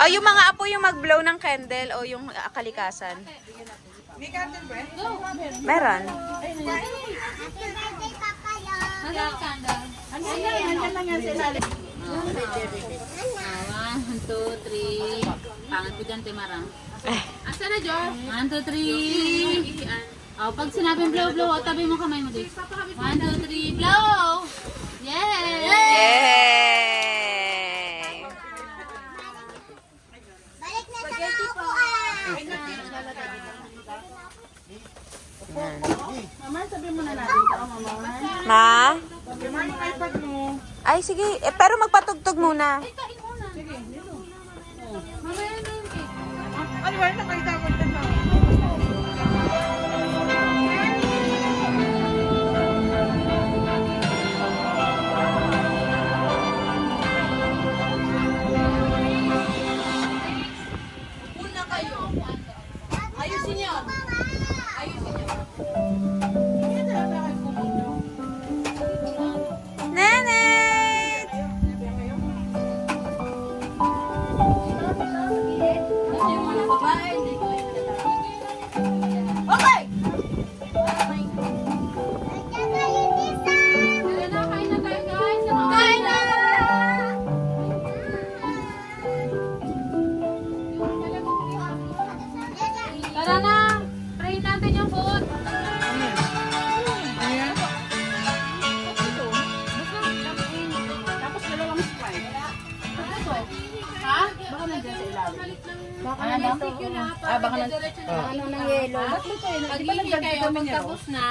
yung mga apo yung mag-blow ng candle o yung kalikasan. May candle ba? Meron. Nandiyan lang yan sa ilalim. 1, 2, 3. Pangat ko dyan, Timara. Asa na, Jo? 1, 2, 3. Oh, pag sinabing blow, blow, tabi mo kamay mo dito. 1, 2, 3, blow! Yay! Yay! Balik na sa naupuan! Mama, sabi mo na natin ito, Mama. Ma? Sabi mo yung iPad mo. Ay, sige. Pero magpatugtog muna. Ano ba? Nakita ko ito na. Nenet! Nandiyan na yung isa! Kain na! Tara na! Pray natin yung food! Ayan. Tapos dalawang Sprite. Ha? Baka nandiyan sa ilalim. Baka nandito. Baka nandiyan. Ano ng yelo? Ba't mo kayo? Di ba Pag-iingi nagdagdag kayo, kami niya? pagtapos na,